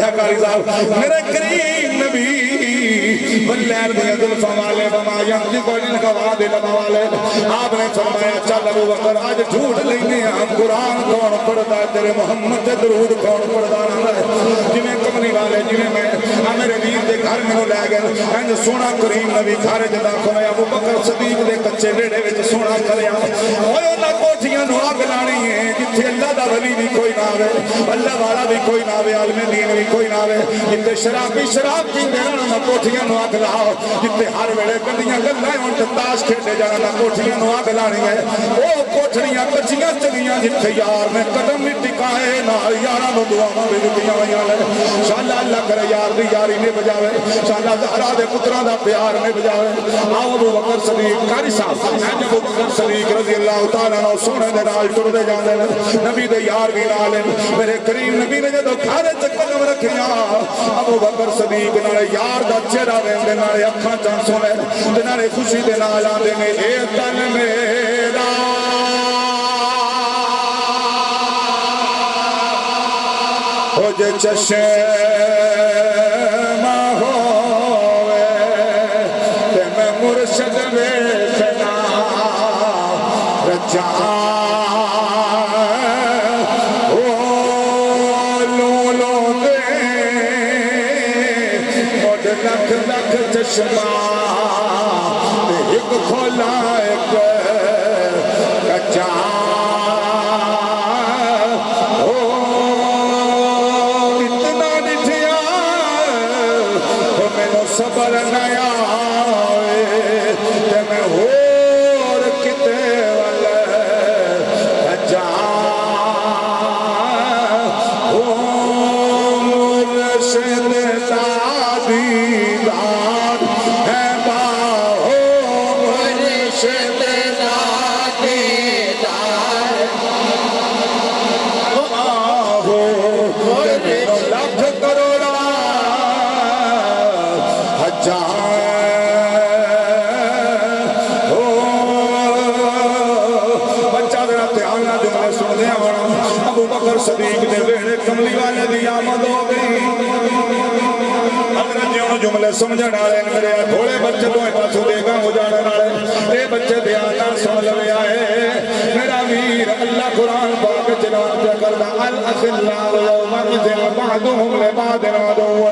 ویکھیا قاری صاحب میرے کریم نبی واللیل دی زلفاں والے وما ینطق عن الهوى دل والے آپ نے فرمایا چل ابو بکر اج جھوٹ لینے ہم قرآن کون پڑھتا ہے تیرے محمد تے درود کون پڑھتا ہے جویں کملی والے جویں میں میرے ویر دے گھر میں لے گئے انج سونا کریم نبی گھر جدا کھویا ابو بکر صدیق دے کچے ویڑے وچ سونا کریا اوے انہاں کوٹھیاں نو اگ لانی ہے جتھے اللہ دا ولی بھی کوئی نہ آوے اللہ والا بھی کوئی نہ آوے عالم دین بھی کوئی نہ آوے جتھے شرابی شراب پیندے رہن کوٹھیاں نو اگ لاؤ جتھے ہر ویلے گڈیاں گلاں ہون تے تاش کھیڈے جانا کوٹھیاں نو اگ لانی ہے او کوٹھڑیاں کچیاں چلیاں جتھے یار نے قدم نہیں ٹکائے نہ یاراں نو دعاواں بھی دتیاں ہویاں نے انشاءاللہ اللہ کرے یار دی یاری نے بجاوے انشاءاللہ زہرا دے پتراں دا پیار نے بجاوے آؤ ابو بکر صدیق قاری صاحب ابو بکر صدیق رضی اللہ تعالیٰ عنہ سونے دے نال ٹردے جاندے نے نبی دے یار بھی نال میرے کریم نبی نے جدوں گھر وچ قدم رکھیا ابو بکر صدیق نال یار دا چہرہ ویندے نال اکھاں چاں سونے تے نال خوشی دے نال آندے نے اے تن میرا ہو جے چشمہ ہووے تے میں مرشد ویکھنا رجا لکھ لکھ چشمہ ایک کھولا ایک کچا اتنا ڈٹھیا میں نو صبر نیا میں ہور کتے والے کچا صدیق دے ویڑے کملی والے دی آمد ہو گئی اگر جیوں جملے سمجھن والے میرے تھوڑے بچے تو پاسوں دے گا ہو جانے والے اے بچے دھیان نال سن لوے آئے میرا ویر اللہ قرآن پاک جناب پہ کردا الاخلاء یومئذ بعضهم لبعض عدو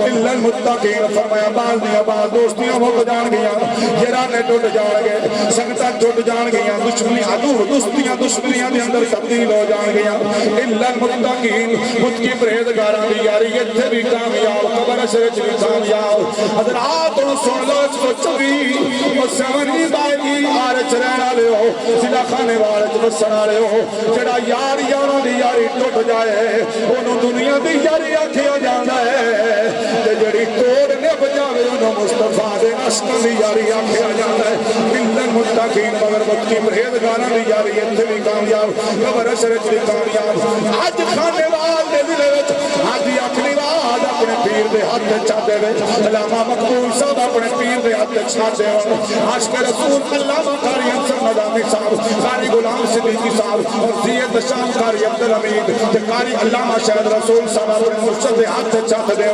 الا المتقین فرمایا بعض دیاں بعض دوستیاں مک جان گیاں یارانے ٹوٹ جان گے سنگتاں ٹوٹ جان گیاں دشمنی عدو دوستیاں دشمنیاں دے اندر تبدیل ہو جان گیاں الا المتقین متقی پرہیزگاراں دی یاری ایتھے بھی کامیاب قبر وچ بھی کامیاب حضرات سن لو 124 او سمنی بائی آرچ رہن والے ہو ضلع خانے والے وچ بسن والے ہو جڑا یار یاراں دی یاری ٹوٹ جائے اونوں دنیا دی یاری آکھیا جاندا ہے تے جڑی توڑ نبھ جاوے اونوں مصطفیٰ دے عشق دی یاری آکھیا جاندا ہے ملن متقین مگر متقی پرہیزگاراں دی یاری ایتھے بھی کامیاب قبر وچ بھی کامیاب اج خانے وال دے دل وچ اج اکھلی واج اپنے پیر دے ہاتھ چاہتے وچ علامہ مقبول صاحب اپنے پیر دے ہاتھ چاہتے ہو عاشق رسول علامہ قاری حسن ندامی صاحب قاری غلام صدیقی صاحب اور زید شام قاری عبدالحمید تے قاری علامہ شہد رسول صاحب اپنے مرشد دے ہاتھ چاہتے دے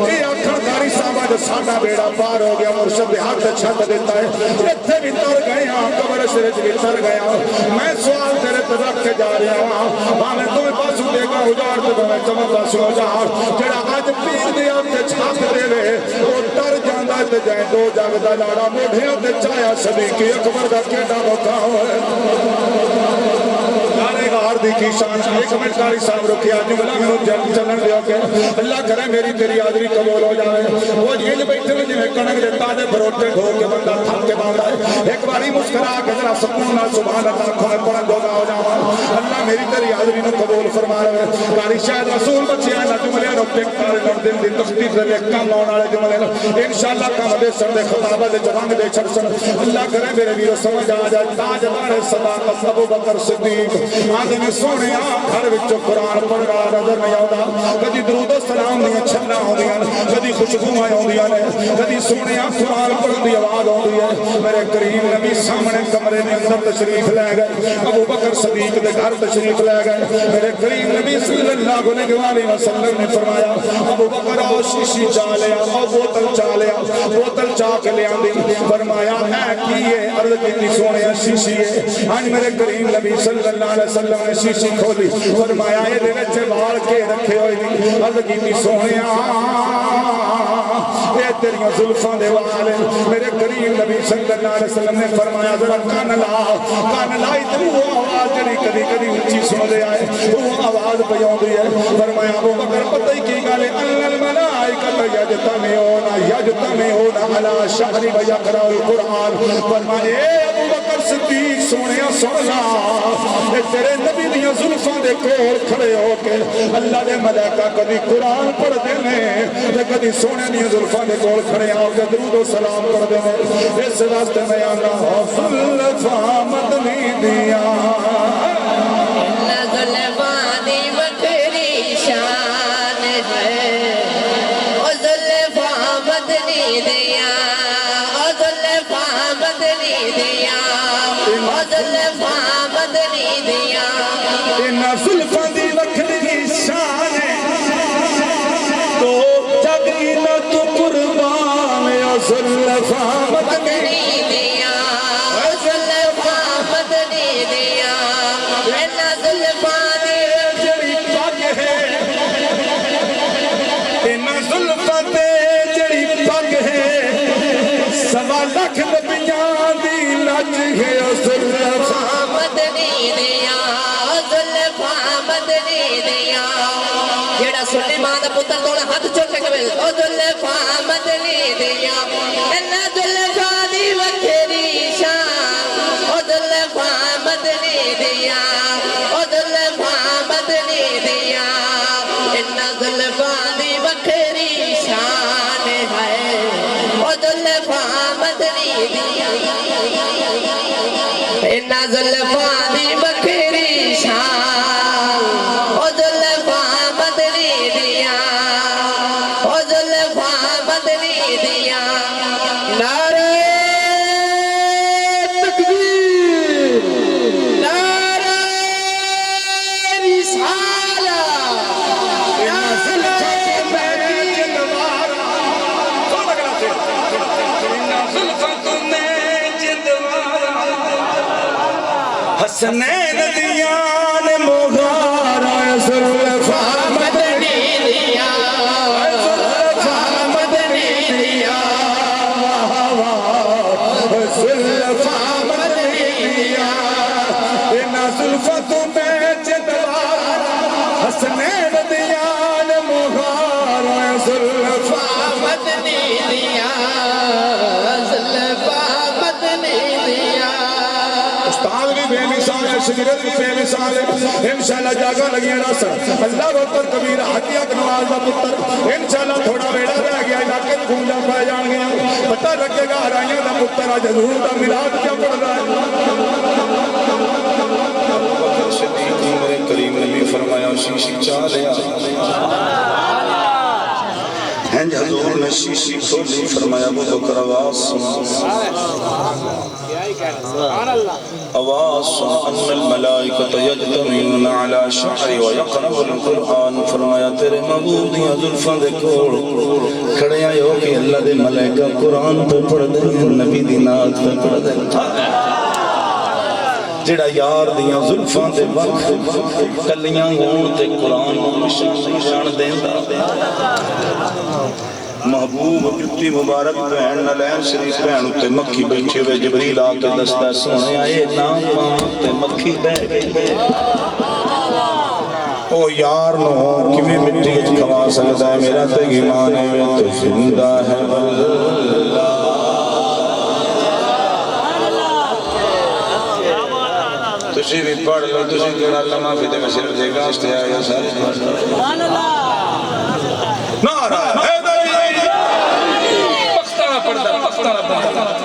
اے آخر قاری صاحب جو ساڈا بیڑا پار ہو گیا مرشد دے ہاتھ چھت دیتا ہے ایتھے بھی تر گئے ہاں قبر شریف بھی تر گئے ہاں میں سوال تیرے تے رکھ کے جا رہا ہاں بھاویں تمہیں پاسوں دے گا اجاڑ تے بھاویں تمہیں پاسوں اجاڑ جڑا اج پیر دے ہاتھ چھت دے وے او ڈر جاندا تے جائے دو جگ دا لاڑا موڈھیاں تے چایا صدیق اکبر دا کیڈا مقام ہے غار دی کی شان ایک منٹ قاری صاحب رکھیا جملہ میں چلن دیو کہ اللہ کرے میری تیری حاضری قبول ہو جائے وہ یہ بیٹھے ہوئے جویں کنک دے تازے بروٹے ڈھو کے بندہ تھک کے باندھا ہے ایک باری مسکرا کے ذرا سکون نال سبحان اللہ کھڑے پڑھن جوگا ہو جاواں اللہ میری تیری حاضری نو قبول فرما لے قاری شاید رسول بچیاں نہ جملے نو پک کر لڑ دل دی تخفیف دے کام لاون والے جملے انشاءاللہ کام دے سر دے خطابہ دے رنگ دے چھڑسن اللہ کرے میرے ویرو سمجھ آ جائے تاجدار صداقت ابو بکر صدیق مسلم سونے گھر وچوں قرآن پڑھنا نظر نہیں آتا کدی درود و سلام دیا چھنا ہوندیاں کدی خوشبوئیں ہوندیاں نے کدی سونے قرآن پڑھن دی آواز ہوندی ہے میرے کریم نبی سامنے کمرے میں اندر تشریف لے گئے ابو بکر صدیق دے گھر تشریف لے گئے میرے کریم نبی صلی اللہ علیہ وسلم نے فرمایا ابو بکر آؤ شیشی چا لیا آؤ بوتل چا لیا بوتل چا کے لیا دی فرمایا اے کی ہے عرض کی سونے شیشی ہے آج میرے کریم نبی صلی اللہ علیہ وسلم نے شیشی کھولی فرمایا یہ دے وچ وال کے رکھے ہوئے دی عرض کی سونے اے تیریاں زلفاں دے وال میرے کریم نبی صلی اللہ علیہ وسلم نے فرمایا ذرا کان لائی تے وہ آواز جڑی کدی کدی اونچی سن دے آئے وہ آواز پئی ہوندی ہے فرمایا ابو بکر پتہ ہی کی گل ہے ان الملائکۃ یجتمعون علی شہر و یقرأ القرآن فرمایا اے ابو بکر صدیق سونیا سن لا اے تیرے نبی دیاں زلفاں دے کول کھڑے ہو کے اللہ دے ملائکہ کدی قرآن پڑھ دے نے تے کدی سونے دیاں زلفاں دے کول کھڑے ہو کے درود و سلام پڑھ دے نے اس واسطے میں آنا زلفاں مدنی دیاں زلفانی بکری شان ہے او زلفاں مدنی دیا او زلفاں مدنی دیا او زلفاں مدنی دیا انہاں زلفاں دی بکری شان ہے تو جگی نہ تو قربان او زلفاں مدنی دیا او زلفاں مدنی دیا سوا لکھ نبیاں دی لج ہے زلفاں مدنی دیا زلفاں مدنی دیا جیڑا سلیمان دا پتر توڑا ہاتھ چوک کے کہے او زلفاں مدنی دیا انہا زلفاں دی وکھری شان او زلفاں مدنی دیا او زلفاں مدنی دیا انہا زلفاں دی وکھری شان ہے او زلفاں مدنی دیا انہا زلفاں دی وکھری شان او زلفاں مدنی دیا او زلفاں مدنی دیا نعرہ تکبیر نعرہ رسالہ حسنین دیان مغارہ زلفاں مدنی دیا زلفاں مدنی دیا زلفاں مدنی دیا انہاں زلفاں تمہیں جدوارہ حسنین دیان مغارہ زلفاں مدنی دیا زلفاں مدنی دیا استاد بھی بے مثال ہے شگرد بھی بے مثال ہے انشاءاللہ جاگا لگی رس اللہ بہتر کبیر حقیق نواز دا پتر انشاءاللہ تھوڑا بیڑا رہ گیا علاقے گھومجا پہ جان گیا پتہ لگے گا ہرائیاں دا پتر آج حضور دا ملاد کیا پڑھ رہا ہے صدیق میرے کریم نبی فرمایا شیشی چاہ لیا ہنج حضور نے شیشی کھولی فرمایا ابو بکر آواز سن آواز سن ان الملائکۃ یجتمعون علی شعر و یقرأ القرآن فرمایا تیرے محبوب دیاں زلفاں دے کول کھڑے آئے ہو کہ اللہ دے ملائکہ قرآن پہ پڑھ دے نبی دی نعت پہ پڑھ دے جڑا یار دیاں زلفاں دے وقت کلیاں ہون تے قرآن نشان دیندا محبوب جتی مبارک بہن نلین شریف بہن تے مکھی بیٹھے ہوئے جبریل آ کے دستا سونے آئے نام پاں تے مکھی بہ گئی او یار نو کیویں مٹی وچ کھوا سکدا ہے میرا تے ایمان ہے تو زندہ ہے واللہ تسی بھی پڑھ لو تسی کیڑا لمحہ فتے میں صرف جگہ واسطے آئے ہو سارے سبحان اللہ نعرہ حیدری پختہ پڑھتا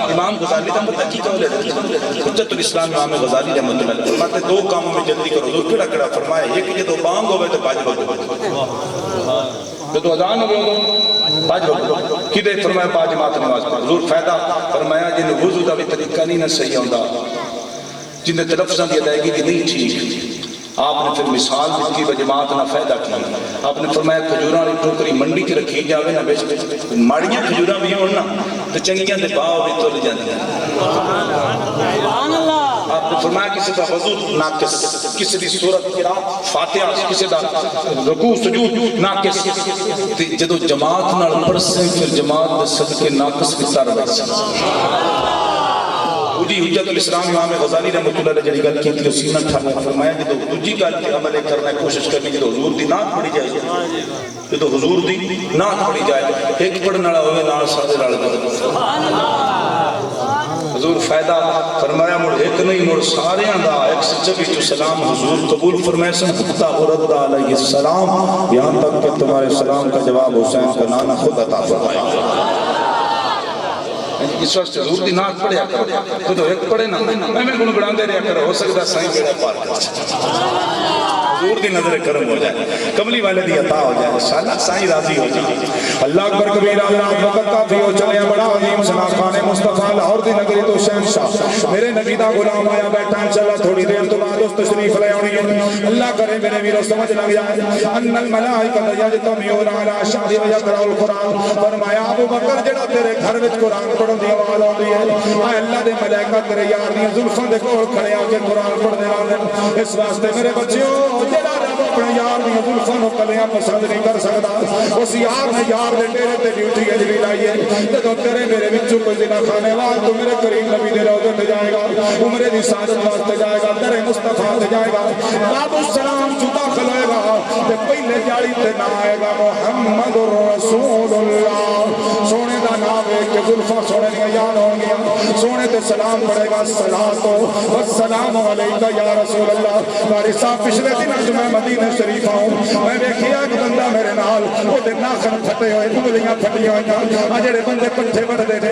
امام امام غزالی کا مطلب کی قول ہے حجت الاسلام امام غزالی رحمۃ اللہ علیہ فرماتے دو کاموں میں جلدی کرو حضور کیڑا کیڑا فرمایا ایک جدو بانگ ہوئے تو پاج بگو جدو اذان ہوئے تو پاج بگو کدے فرمایا پاج جماعت نماز پڑھ حضور فائدہ فرمایا جن وضو دا بھی طریقہ نہیں نہ صحیح ہوندا جن تلفظاں دی ادائیگی دی نہیں ٹھیک آپ نے پھر مثال دیتی و جماعت نہ فائدہ کی آپ نے فرمایا کھجوراں والی ٹوکری منڈی چ رکھی جاوے نہ بیچ ماڑیاں کھجوراں بھی ہون نا تے چنگیاں دے باؤ بھی تل جاندیاں سبحان اللہ آپ نے فرمایا کسی کا وضو ناقص کسی دی سورت قرات فاتحہ کسی دا رکوع سجود ناقص تے جدوں جماعت نال پڑھسے پھر جماعت دے صدقے ناقص بھی تر ویسے جی حجت الاسلام امام غزالی رحمۃ اللہ علیہ جڑی گل کیتی اسی نے فرمایا کہ دوجی گل تے عمل کرنا کوشش کرنی کہ حضور دی نعت پڑھی جائے کہ حضور دی نعت پڑھی جائے ایک پڑھن والا ہوے نال سارے رل گئے سبحان اللہ حضور فائدہ فرمایا مڑ ایک نہیں مڑ ساریاں دا ایک سچے وچ سلام حضور قبول فرمائے سن حتا ورد علیہ السلام یہاں تک کہ تمہارے سلام کا جواب حسین کا نانا خود عطا فرمایا اس وقت حضور دی نعت پڑھیا کرو تو ایک پڑھے نا میں گن گڑاندے رہیا کرو ہو سکتا سائیں بیڑا پار کر حضور دی نظر کرم ہو جائے کملی والے دی عطا ہو جائے انشاءاللہ سائیں راضی ہو جائے اللہ اکبر کبیرہ اللہ وقت کافی ہو چلے بڑا عظیم سنا خان مصطفیٰ لاہور دی نگری تو شہنشاہ میرے نبی دا غلام آیا بیٹھا چلا تھوڑی دیر تو بعد اس تشریف لے آنی ہے اللہ کرے میرے ویرو سمجھ لگ جائے ان الملائکۃ یجتمعون علی الشہر ویقرؤ القرآن فرمایا ابو بکر جڑا تیرے گھر وچ قرآن پڑھن دی آواز آندی ہے اے اللہ دے ملائکہ تیرے یار دی زلفاں دے کول کھڑے آ کے قرآن پڑھدے رہندے اس واسطے میرے بچیو جڑا رب اپنے یار دی زلفاں نوں کلیاں پسند نہیں کر سکدا اس یار نے یار دے ڈیرے تے ڈیوٹی اج بھی لائی ہے جدوں تیرے میرے وچوں کوئی زنا کھانے والا تو میرے کریم نبی دے روضے تے جائے گا عمرے دی سعادت واسطے جائے گا در مصطفیٰ تے جائے گا باب السلام جو داخل ہوئے گا تے پہلے جاڑی تے نہ آئے گا محمد رسول اللہ سونے دا نام ہے کہ زلفاں سونے دیا یاد ہوں گیا سونے تے سلام پڑے گا صلاۃ والسلام علیکہ یا رسول اللہ باری صاحب پچھلے دن جو میں مدینہ شریف آؤں میں دیکھیا ایک بندہ میرے نال وہ دے ناخن پھٹے ہوئے انگلیاں پھٹیاں ہوئے جڑے بندے پٹھے وڑدے نے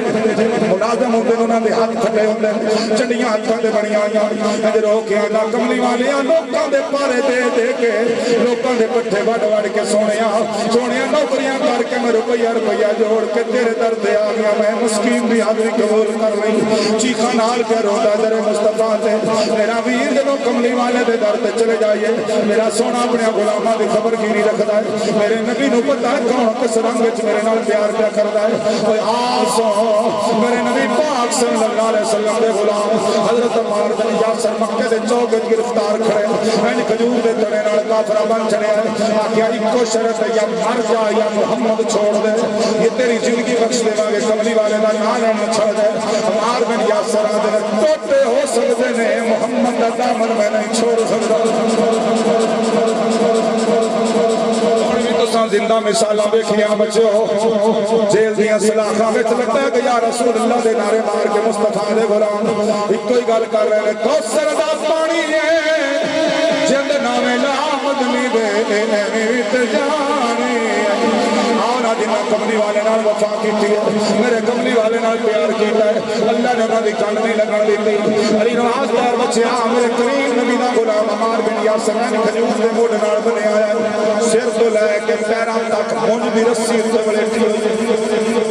ملازم ہوندے انہاں دے ہاتھ پھٹے ہوندے چنڈیاں ہاتھاں تے بنیاں ہوئیاں اج روکیاں دا کملی والیاں لوکاں دے پارے دے دے کے لوکاں دے پٹھے وڑ وڑ کے سونیاں نوکریاں کر کے میں روپیہ جوڑ کے تیرے در تے آ گیا میں مسکین دی حاضری قبول کر لئی چیخاں نال کے روتا در مصطفیٰ تے میرا ویر جدوں کملی والے دے در تے چلے جائیے میرا سونا اپنے غلاماں دی خبر گیری رکھدا ہے میرے نبی نوں پتہ ہے کون کس رنگ وچ میرے نال پیار پیا کردا ہے اوے آسو میرے نبی پاک صلی اللہ علیہ وسلم دے غلام حضرت عمار بن یاسر مکے دے چوک وچ گرفتار کھڑے میں کھجور دے تنے نال کافرہ بن چڑیا آکھیا اکو شرط یا مر جا یا محمد چھوڑ دے یہ تیری زندگی بخش دے واگے کملی والے دا نام نہ چھوڑ دے عمار بن یاسر دے ٹوٹے ہو سکدے نے محمد دا دامن میں نہیں چھوڑ سکدا زندہ مثالاں ویکھیاں بچو جیل دیاں سلاخاں وچ لگدا کہ یا رسول اللہ دے نعرے مار کے مصطفیٰ دے غلام اکو ہی گل کر رہے نے کوثر دا پانی ہے جند ناویں لا مدنی دے ایویں تے جانی آنا جنہ کملی والے نال وفا کیتی ہے میرے کملی والے نال پیار کیتا ہے اللہ نے انہاں دی کنڈ نہیں لگن دتی علی نواز دار بچیا میرے کریم نبی دا غلام عمار بن یاسر نے کھجور دے موڈ نال بنیا ہے سر تو لے کے پیراں تک مونج دی رسی تے ولیٹی ہوئی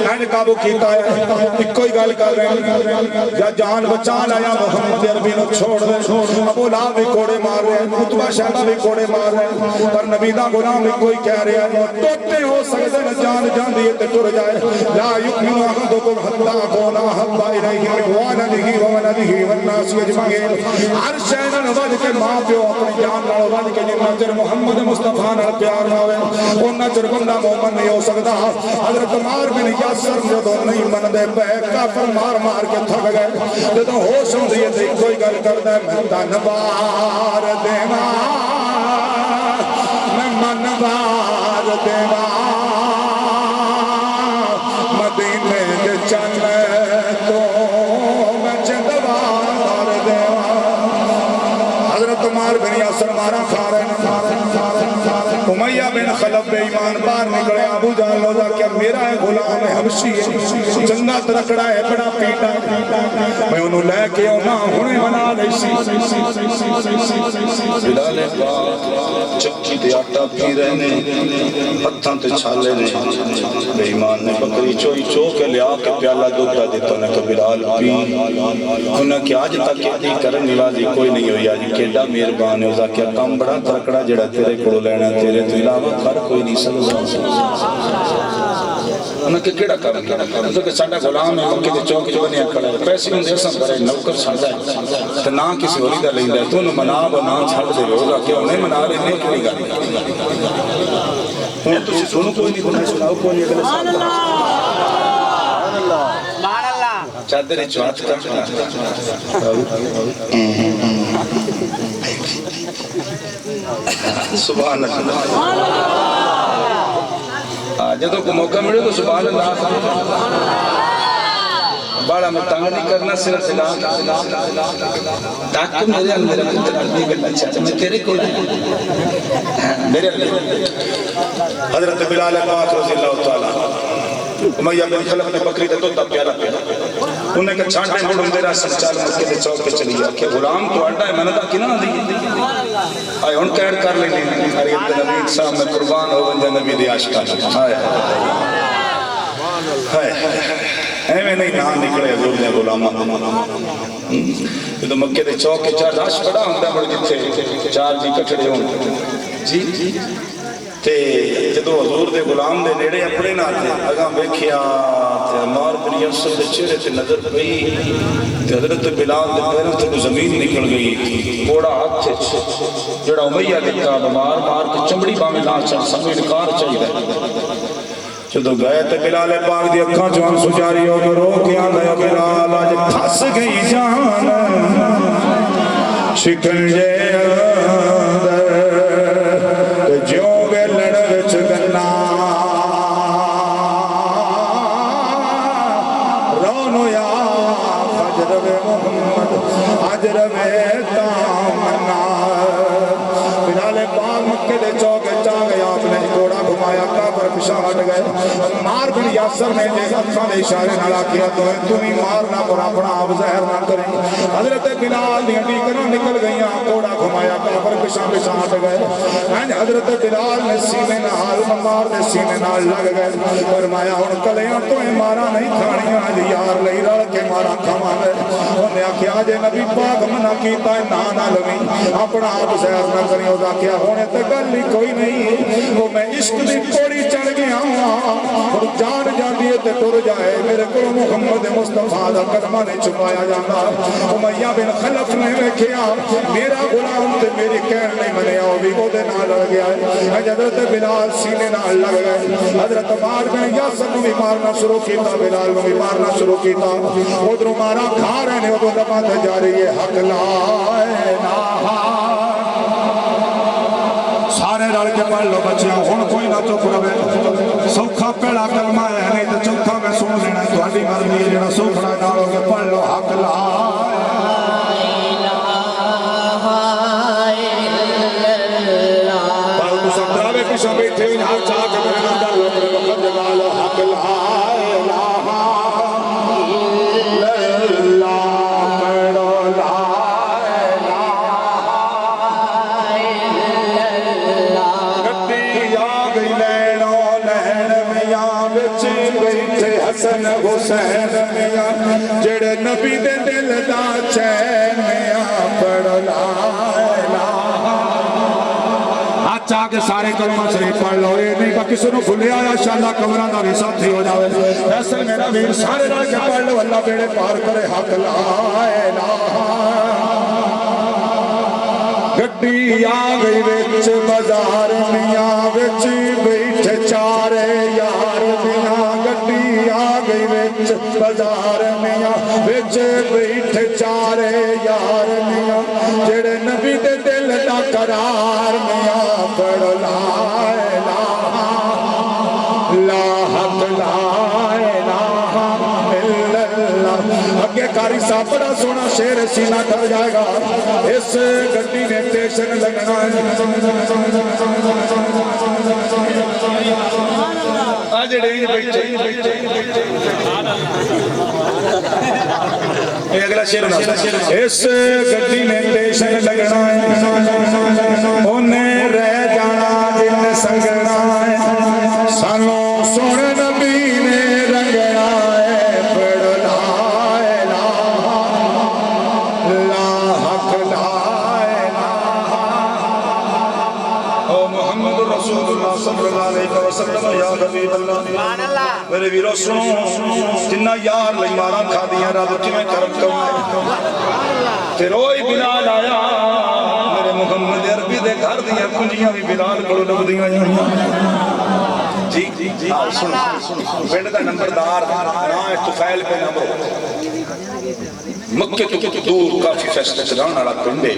اینڈ قابو کیتا ہے اکو ہی گل کر رہے ہیں یا جان بچان آیا محمد عربی نو چھوڑ دے ابو لہب بھی کوڑے مار رہے ہیں عتبہ شیبہ بھی کوڑے مار رہے ہیں پر نبی دا غلام اکو ہی کہہ رہا ہے ٹوٹے ہو سکتے ہیں جان جان دیئے تے ٹر جائے لا یؤمن احدکم حتی اکون احب الیہ من والدہ وولدہ والناس اجمعین ہر شے نال ود کے ماں پیو اپنی جان نال ود کے جنہ چر محمد مصطفیٰ نال پیار نہ ہوئے اونہ چر بندہ مومن نہیں ہو سکتا حضرت عمار بن یاسر جدوں نہیں مندے پے کافر مار مار کے تھک گئے جدوں ہوش ہوندی ہے تے کوئی گل کردا ہے میں تن بار دیواں میں من بار دیواں مدینے دے چن تو میں چندوار دیواں حضرت عمار بن یاسر مارا کھا رہے ہیں امیہ بن خلف بے ایمان باہر نکلے ابو جہل نے کہا میرا ہے غلام ہے حبشی ہے چنگا ترکڑا ہے بڑا پیٹا میں انہوں لے کے اونا ہونے بنا لئی سی بلال پاک چکی تے آٹا پی رہے نے ہتھاں تے چھالے نے بے ایمان نے بکری چوئی چو کے لیا کے پیالہ دودھا دیتا نے کہ بلال پی انہاں کہ آج تک کہتی کرن نوازی کوئی نہیں ہوئی آج کیڈا مہربان ہے اوزا کیا کام بڑا ترکڑا جڑا تیرے کڑو لینا تیرے تو علاوہ کر کوئی نہیں سکتا انہاں کہ کیڑا کام تو کہ ساڈا غلام ہے مکے دے چوک جو بنیا کھڑا ہے پیسے ہوں دے سن کرے نوکر ساڈا ہے تے نہ کسی ہوری دا لیندا ہے تو نو منا بنا چھڑ دے ہوگا کہ انہیں منا لینے کیڑی گل ہن تسی سنو کوئی نہیں گناہ سناؤ کوئی نہیں اگلے سبحان اللہ سبحان اللہ چادر چوات کرنا سبحان اللہ جدو کو موقع ملے تو سبحان اللہ بڑا میں تنگ نہیں کرنا صرف تاکہ میرے اندر نہیں کرنا چاہتا میں تیرے کو لائے میرے اندر حضرت بلال پاک رضی اللہ تعالیٰ امیہ بن خلف نے بکری دے توتا پیارا پیارا انہیں کہ چھانٹے مڑوں میرا سنچال مکے دے چوک کے چلی گیا کہ غلام تو اڈا ہے منہ دا کی نہ دی آئے ان قید کر لیں ارے عبد نبی صاحب میں قربان ہو بندے نبی دی عاشقہ آئے ایویں نہیں نام نکلے حضور نے غلامہ تو مکے دے چوک کے چار راش بڑا ہوندہ بڑھ جتھے چار جی کٹھڑے ہوں جی تے جدو حضور دے غلام دے نیڑے اپنے نہ تھے اگاں بیکھیا تے عمار بن یاسر دے چہرے تے نظر پئی تے حضرت بلال دے پیروں تے زمین نکل گئی کوڑا ہاتھ تے جڑا امیہ دکھا مار مار کے چمڑی باویں لا چل سمیں انکار چاہیے جدو گئے تے بلال پاک دی اکھاں چوں سجاری ہو کے رو کے آندا بلال اج پھس گئی جان شکنجے اندر جو گے لڑ وچ گنا رونو یا فجر محمد اج روے تامنا بلال پاک مکے دے چوکے چا گیا اپنے گھوڑا گھمایا کعبہ پیچھے ہٹ گئے مار بن یاسر نے جے اکھاں دے اشارے نال کیا تو تمہیں مارنا پر اپنا آپ زہر نہ کریں حضرت بلال دی ہڈی کروں نکل گئیاں گھوڑا گھمایا کعبہ پیچھے ہٹ گئے حضرت بلال نے سینے نال مار دے سینے نال لگ گئے فرمایا ہن کلیاں تو مارا نہیں کھانیاں اج یار لئی رل کے مارا کھاواں انہیں آکھیا جے نبی پاک منع کیتا ہے نہ لویں اپنا آپ زہر نہ کریں او آکھیا ہونے تے گل ہی کوئی نہیں وہ میں عشق دی پوڑی چڑھ گیا اور جان جاندی ہے تے ٹر جائے میرے کو محمد مصطفیٰ دا کلمہ نہیں چھپایا جاتا امیہ بن خلف نے ویکھیا میرا غلام تے میری کہن نہیں منیا او بھی او دے نال لڑ گیا ہے حضرت بلال سینے نال لگ گئے حضرت عمار بن یاسر نو بھی مارنا شروع کیتا بلال نو بھی مارنا شروع کیتا ادھروں مارا کھا رہے نے ادھر نماز جاری ہے حق لا الہ سارے رل کے پڑھ لو بچیاں ہن کوئی نہ چپ رہے سوکھا پہلا کلمہ ہے نہیں تو چوتھا میں سن لینا تہاڈی مرضی ہے جڑا سوکھنا نال ہو کے پڑھ لو حق لا پیچھے بیٹھے ہر چاہ کے میرے اندر لوگ وقت جگالو حق لا الہ الا اللہ کرو لا الہ الا اللہ گڈی آ گئی لینو لہن میاں وچ بیٹھے حسن حسین میاں جڑے نبی دے دل دا چین میاں پڑھو لا چاہ کے سارے کلمہ شریف پڑھ لو یہ نہیں کہ کسی نے بھولیا یا شاءاللہ قبران دا بھی ساتھی ہو جاوے ایسے میرا ویر سارے رل کے پڑھ لو اللہ بیڑے پار کرے حق لا الہ گڈی آ گئی وچ بازار میاں وچ بیٹھے چارے یار میاں گڈی آ گئی وچ بازار میاں وچ بیٹھے چارے یار میاں جڑے نبی دے دل دا قرار میاں پڑھ لا الہ لا حق لا الہ الا اللہ اگے کاری صاحب بڑا سونا شیر سینہ کر جائے گا اس گڈی نے ٹیشن لگنا ہے آج ڈیج بیٹھے اگلا شیر اس گڈی نے ٹیشن لگنا ہے انہیں رہ جانا جن سنگنا ہے سانو سونے نبی نے رنگنا ہے پڑھ لا الہ لا حق لا الہ او محمد رسول اللہ صلی اللہ علیہ وسلم یا حبیب اللہ میرے ویرو سنو جنہ یار لئی مارا کھا دیا رب تمہیں کرم کرنا تے روئی بلال آیا میرے محمد عربی دے گھر دیا کنجیاں بھی بلال کو لب دیا جی سنو پنڈ دا نمبردار نا ہے طفیل پہ نمبر مکہ تو دور کافی فیصلہ چلانا والا پنڈ ہے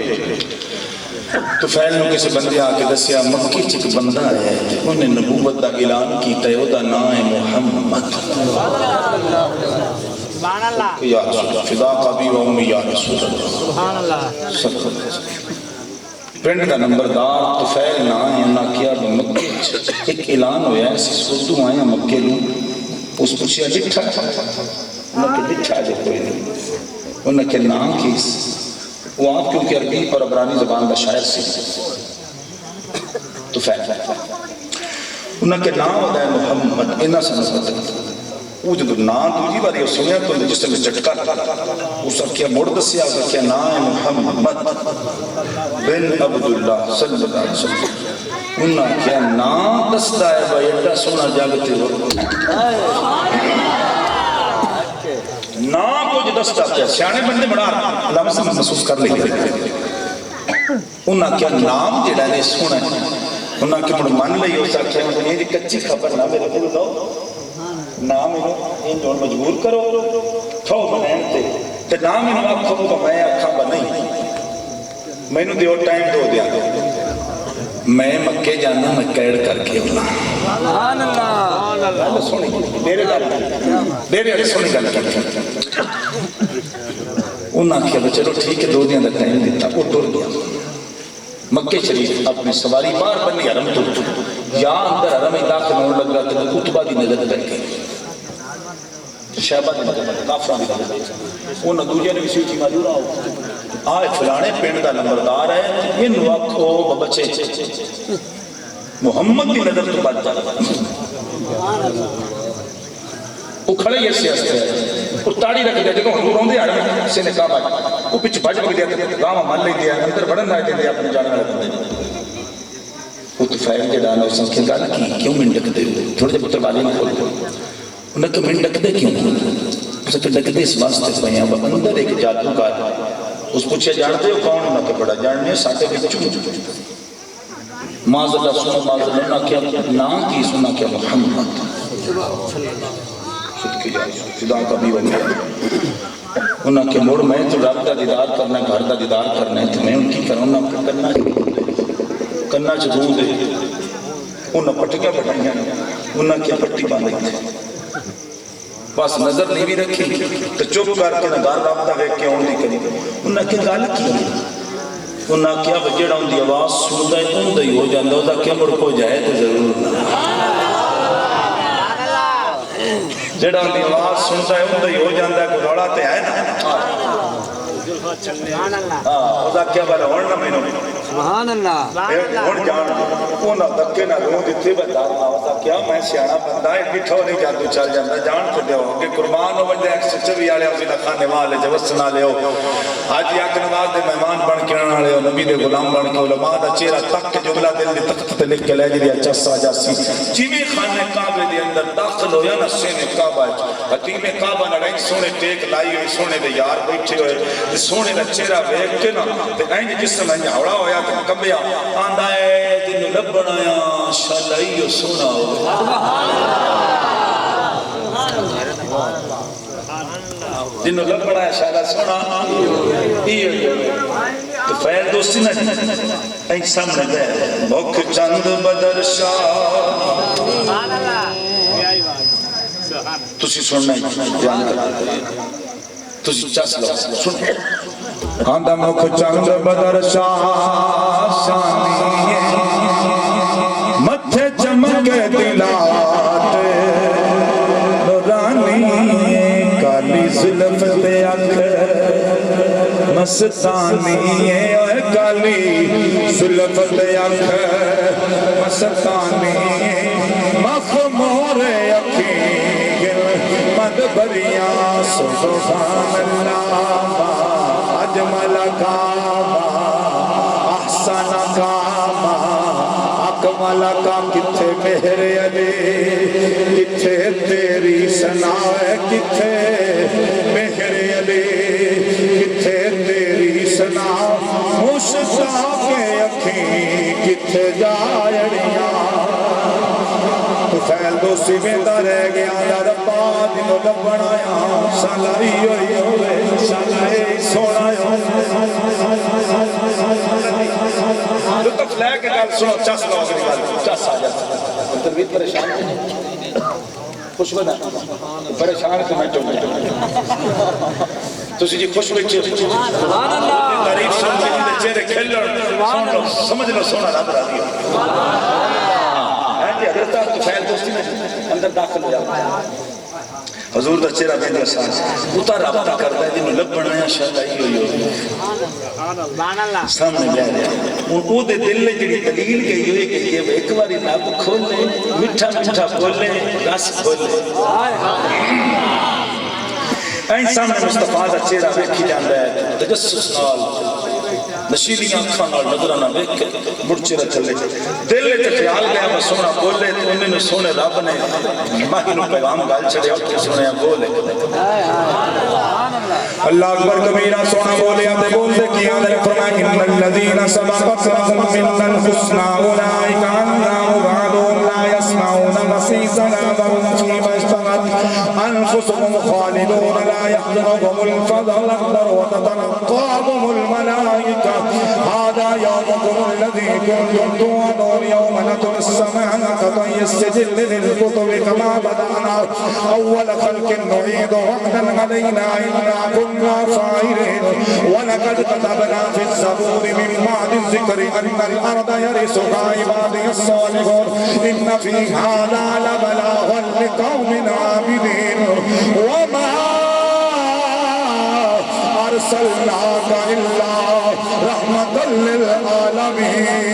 طفیل نے کسی بندے آ کے دسیا مکی چک بندہ ہے انہیں نبوت دا اعلان کیتا ہے دا نام ہے محمد یا رسول اللہ فدا قبی و امی یا رسول اللہ پرنٹ کا نمبردار طفیل نہ ہے انہاں کیا مکی ایک اعلان ہویا ہے سردو آیا مکے لوں اس پوچھیا لٹھا انہاں کہ لٹھا جو کوئی نہیں انہاں کہ نام کیس وہ آپ کیونکہ عربی اور عبرانی زبان کا شاعر سی طفیل انہاں کے نام ہوتا ہے محمد انہاں سے نسبت وہ جب نام دوجی باری وہ سنیا تو جس سے میں جھٹکا اس کیا مڑ دسیا کیا نام ہے محمد بن عبداللہ صلی اللہ علیہ وسلم انہاں کیا نام دستا ہے بھائی ایڈا سونا جاگتے ہو نام کچھ دستا ہے سیانے بندے بڑا علامہ سے محسوس کر لیں انہاں کیا نام جڑا نے سونا ہے انہاں کے مڑ من لئی ہو سکتا ہے یہ کچی خبر نہ میرے کو دو نام انہوں جو مجبور کرو تھو بنائیں تے نام انہوں آپ کھو تو میں آکھاں با نہیں میں انہوں دیو ٹائم دو دیا میں مکے جانا میں کیڑ کر کے اللہ سبحان اللہ سونی میرے دارے سونی گل کر انہاں کیا چلو ٹھیک ہے دو دیا دا ٹائم دیتا وہ ٹور گیا مکہ شریف اپنی سواری بار بنی حرم تو یا اندر حرم داخل ہونے لگ رہا تھا اتبا دی نظر کر کے شہبہ دی نظر کافران دی نظر انہوں دوجہ نے اسی چی ماجورا ہو آئے فلانے پینڈ دا نمبردار ہے یہ نواق ہو بچے محمد دی نظر تو بات جانا وہ کھڑے یہ سیاستے ہیں اور تاڑی رکھ دیا جگہ ہم روندے آ رہے ہیں سے نے کہا بھائی وہ پچھ بھاج بگ دیا گاما مان لے دیا اندر بڑھن آئے دیا اپنے جانے والے بندے وہ تو فائل کے ڈانا اس نے کہا کہ کیوں منڈک دے تھوڑے جب پتر والی میں کھول دے انہیں کہ منڈک دے کیوں اسے کہ ڈک دے اس واسطے پہنے ہیں اندر ایک جادو کا اس پوچھے جانتے ہو کون انہیں کہ بڑا جاننے ساٹھے بھی چون معذر اللہ سنو معذر اللہ کیا نام کی سنا کیا محمد خدا کا بھی بن گیا انہاں کے موڑ میں تو رب دا دیدار کرنا گھر دا دیدار کرنا ہے تو میں ان کی کروں انہاں کا کرنا چدوں دے انہاں پٹکیاں بٹائیاں انہاں کیا پٹی باندھی تھے بس نظر نہیں بھی رکھی تو چپ کر کے نگار رب دا ویک کے آن دی کری انہاں کی گل کی انہاں کیا بجڑا ان دی آواز سنتا ہے ان دی ہو جاندہ دا کیا مڑ کو جائے تو ضرور جڑا ان دی آواز سنتا ہے ان دی ہو جاندہ ہے کوئی روڑا تے آئے نا اوزا کیا بارا ہوڑنا میں سبحان اللہ ہوڑ جان اونا دکے نہ رو دیتے بتا اوزا کیا میں سیانا بندہ ہے بٹھو نہیں جادو چل جاندہ جان کو دے ہو کہ قربان ہو بندے ایک سچوی آلے ہو سیدہ خانے والے جوستنا لے ہو آج یک نواز دے مہمان بن کے رہنا لے ہو نبی دے غلام بن کے علماء دا چیرہ تک کے جملہ دل دی تخت تے لکھ کے لے جی دیا چسا جاسی جیوی خانے کعبے دے اندر داخل ہو یا نہ سینے کعبہ حتیم کعبہ نہ رنگ سونے ٹیک لائی ہوئی سونے دے یار بیٹھے ہوئے سونے دا چہرہ بیک کے نا تے اینج جسم اینج ہوڑا ہویا تے کبیا آندہ ہے تینو لبن آیا شالائیو سونا ہو تینو لبن آیا شالہ سونا تو فیل دوستی نا اینج سامنے دے بھوک چند بدر شاہ تسی سننا ہی جان کر تجھے چس لو سن آندہ مکھ چند بدر شانی متھے چمک دلات نورانی کالی زلف تے اکھ مستانی اے کالی زلف تے اکھ مستانی مخمور اکھیں مد بریاں سبحان اللہ اجمل کعبہ احسن کعبہ اکمل کا کتھے مہر علی کتھے تیری ثنا ہے کتھے مہر علی کتھے تیری ثنا مشتاق اکھیں کتھے جائڑیاں تو خیل دوستی میں دا رہ گیا یا ربا دنوں لبنایا سالائی ہوئی ہوئے سالائی سونایا لطف لے کے گل سنو چس لو اگلی گل چس آ جاتا تروید پریشان ہے خوش بنا پریشان کمنٹوں میں تو جی خوش بچے تعریف سن کے چہرے کھلن سمجھ لو سونا رب را دیا حضرت آپ فیل دوستی میں اندر داخل ہو جاتا حضور دا چہرہ بین رسان اتار رابطہ کرتا ہے جنہوں لبنا یا شہدائی ہوئی ہوئی سامنے لے رہا ان دے دل نے جڑی دلیل گئی ہوئی کہ یہ ایک باری لب کھول لے مٹھا مٹھا بول لے رس کھول لے این سامنے مصطفیٰ دا چہرہ بیکھی جاندہ ہے تجسس نال نشیلیاں اکھاں نال نظرانہ بیک کے مرچے رہ چلے دل تے خیال گیا میں سونا بولے تو انہیں نے سونے رب نے ماہی نو پیغام گال چڑے اٹھ کے سونے بولے اللہ اکبر کبیرہ سونا بولے آتے بولتے کیا دل فرمائے ان الذین سبقت لهم من الحسنى اولئک عنہا مبعدون لا يسمعون غصیصنا وهم فیما اشتغت انفسهم خالدون لا يحزنهم الفضل الاكبر وتتلقاهم الملائکہ هذا يومكم الذي كنتم توعدون يوم نطوي السماء كطي السجل للكتب كما بدأنا أول خلق نعيد وعدا علينا إنا كنا فاعلين ولقد كتبنا في الزبور من بعد الذكر أن الأرض يرثها عبادي الصالحون إن في هذا لبلاغا لقوم عابدين وما أرسلناك إلا رحمة للعالمين